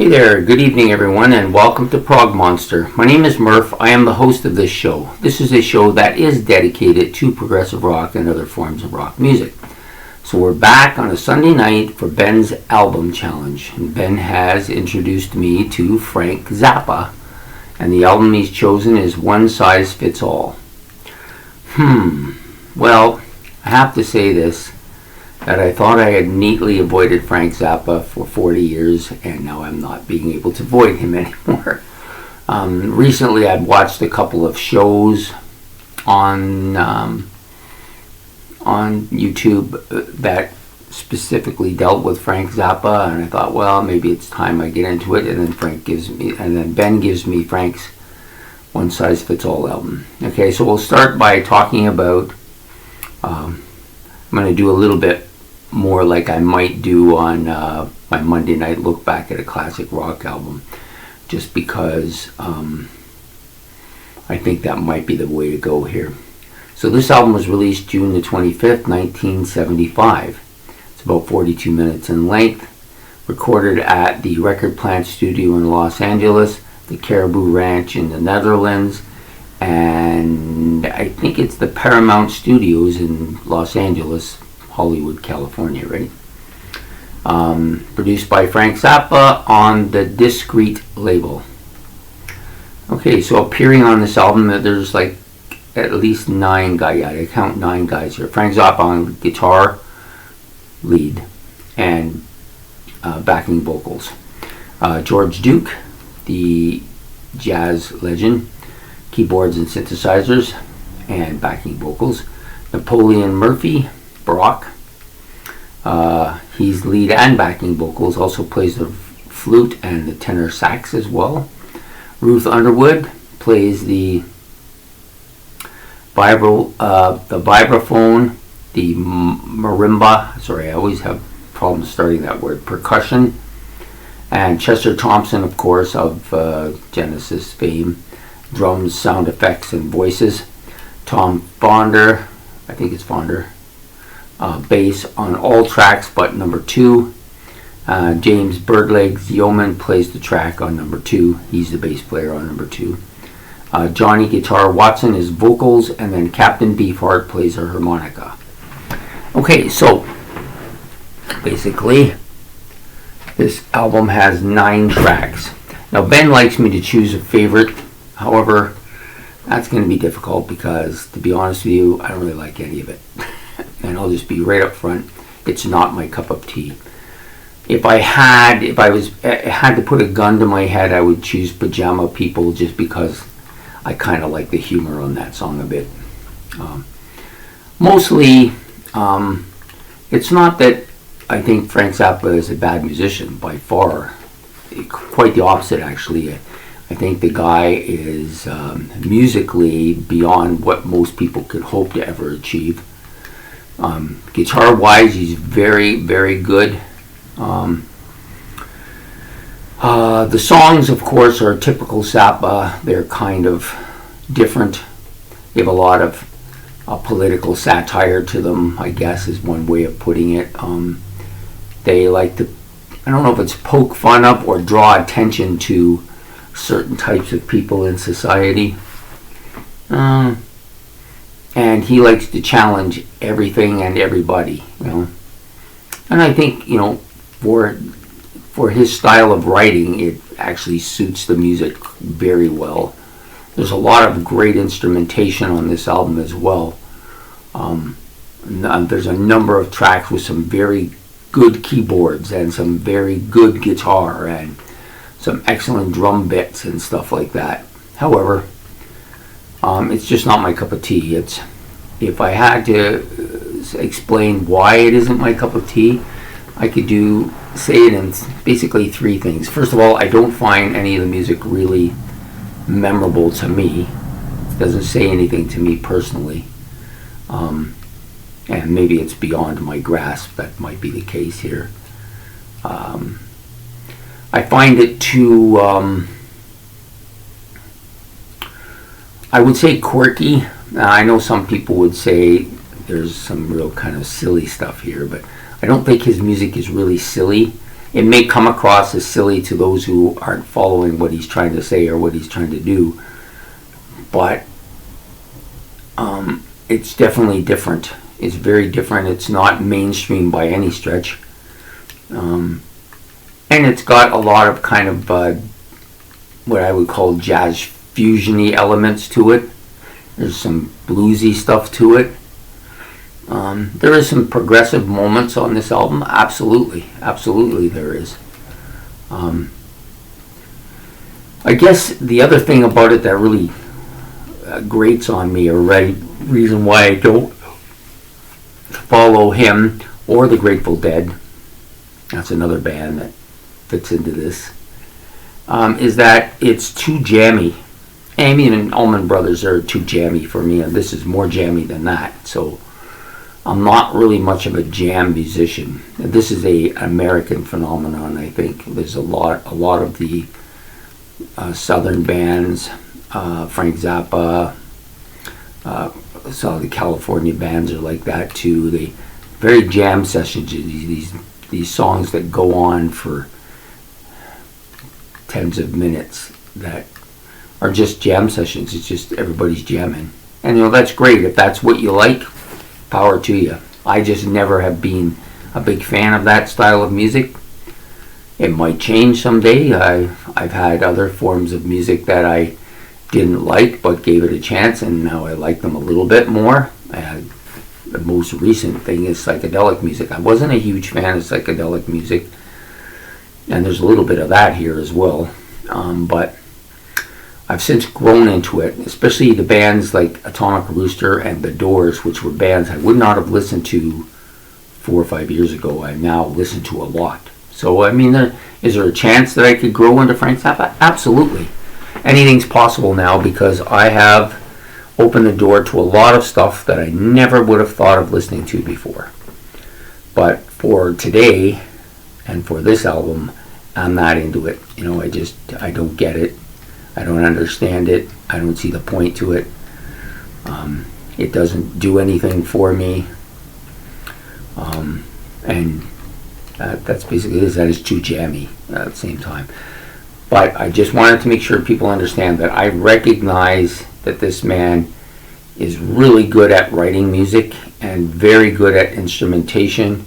Hey there, good evening everyone, and welcome to Prog Monster. My name is Murph. I am the host of this show. This is a show that is dedicated to progressive rock and other forms of rock music. So we're back on a Sunday night for Ben's album challenge. And Ben has introduced me to Frank Zappa, and the album he's chosen is One Size Fits All. Well, I have to say this, that I thought I had neatly avoided Frank Zappa for 40 years, and now I'm not being able to avoid him anymore. Recently, I'd watched a couple of shows on YouTube that specifically dealt with Frank Zappa, and I thought, well, maybe it's time I get into it. And then Ben gives me Frank's One Size Fits All album. Okay, so we'll start by talking about. I'm going to do a little bit more like I might do on my Monday night look back at a classic rock album, just because I think that might be the way to go here. So this album was released June the 25th, 1975. It's about 42 minutes in length, recorded at the Record Plant Studio in Los Angeles, the Caribou Ranch in the Netherlands, and I think it's the Paramount Studios in Los Angeles, Hollywood, California, right? Produced by Frank Zappa on the Discreet label. Okay, so appearing on this album, there's like at least 9 guys. I count 9 guys here. Frank Zappa on guitar, lead, and backing vocals. George Duke, the jazz legend, keyboards and synthesizers, and backing vocals. Napoleon Murphy, Brock, he's lead and backing vocals, also plays the flute and the tenor sax as well. Ruth Underwood plays the vibraphone, the marimba, sorry, I always have problems starting that word, percussion. And Chester Thompson, of course, of Genesis fame, drums, sound effects, and voices. Tom Fonder, I think it's Fonder, bass on all tracks but number 2. James Birdlegs Yeoman plays the track on number 2. He's the bass player on number 2. Johnny Guitar Watson is vocals, and then Captain Beefheart plays a harmonica. Okay, so basically this album has 9 tracks. Now Ben likes me to choose a favorite. However, that's going to be difficult because, to be honest with you, I don't really like any of it. And I'll just be right up front, it's not my cup of tea. If I had to put a gun to my head, I would choose Pajama People, just because I kind of like the humor on that song a bit. Mostly, it's not that I think Frank Zappa is a bad musician, by far. Quite the opposite, actually. I think the guy is musically beyond what most people could hope to ever achieve. Guitar-wise, he's very, very good. The songs, of course, are typical Zappa. They're kind of different. They have a lot of political satire to them, I guess, is one way of putting it. They like to, I don't know if it's poke fun up or draw attention to certain types of people in society. And he likes to challenge everything and everybody, you know. And I think, you know, for his style of writing, it actually suits the music very well. There's a lot of great instrumentation on this album as well. There's a number of tracks with some very good keyboards and some very good guitar and some excellent drum bits and stuff like that. However, it's just not my cup of tea. If I had to explain why it isn't my cup of tea, I could say it in basically 3 things. First of all, I don't find any of the music really memorable to me. It doesn't say anything to me personally. And maybe it's beyond my grasp. That might be the case here. I find it too, I would say, quirky. I know some people would say there's some real kind of silly stuff here, but I don't think his music is really silly. it may come across as silly to those who aren't following what he's trying to say or what he's trying to do, but it's definitely different. It's very different. It's not mainstream by any stretch. And it's got a lot of kind of what I would call jazz fusion-y elements to it. There's some bluesy stuff to it. There is some progressive moments on this album. Absolutely. Absolutely there is. I guess the other thing about it that really grates on me, or reason why I don't follow him or the Grateful Dead, that's another band that fits into this, is that it's too jammy. I mean, Allman Brothers are too jammy for me, and this is more jammy than that. So I'm not really much of a jam musician. This is an American phenomenon, I think. There's a lot of the southern bands, Frank Zappa, some of the California bands are like that too. They very jam sessions. These songs that go on for tens of minutes that are just jam sessions. It's just everybody's jamming, and that's great if that's what you like. Power to you. I just never have been a big fan of that style of music. It might change someday. I've had other forms of music that I didn't like but gave it a chance, and now I like them a little bit more. The most recent thing is psychedelic music. I wasn't a huge fan of psychedelic music, and there's a little bit of that here as well, but I've since grown into it, especially the bands like Atomic Rooster and The Doors, which were bands I would not have listened to 4 or 5 years ago. I now listen to a lot. So, I mean, is there a chance that I could grow into Frank Zappa? Absolutely. Anything's possible now because I have opened the door to a lot of stuff that I never would have thought of listening to before. But for today and for this album, I'm not into it. I don't get it. I don't understand it. I don't see the point to it. It doesn't do anything for me. And that's basically it. That is too jammy at the same time. But I just wanted to make sure people understand that I recognize that this man is really good at writing music and very good at instrumentation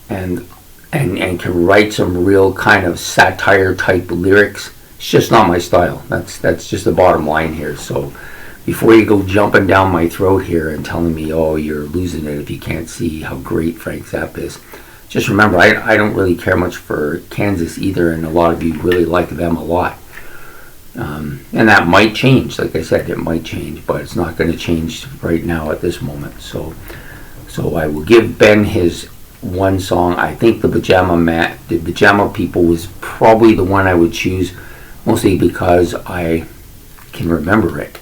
and can write some real kind of satire type lyrics. It's just not my style. That's just the bottom line here. So before you go jumping down my throat here and telling me, oh, you're losing it if you can't see how great Frank Zappa is, just remember, I don't really care much for Kansas either, and a lot of you really like them a lot. And that might change. Like I said, it might change, but it's not going to change right now at this moment. So I will give Ben his one song. I think the Pajama People was probably the one I would choose, mostly because I can remember it.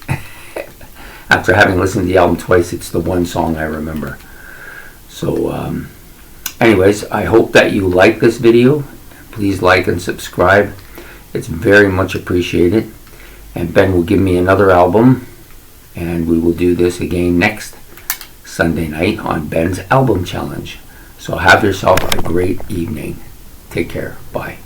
After having listened to the album twice, it's the one song I remember. So, anyways, I hope that you like this video. Please like and subscribe. It's very much appreciated. And Ben will give me another album, and we will do this again next Sunday night on Ben's Album Challenge. So have yourself a great evening. Take care. Bye.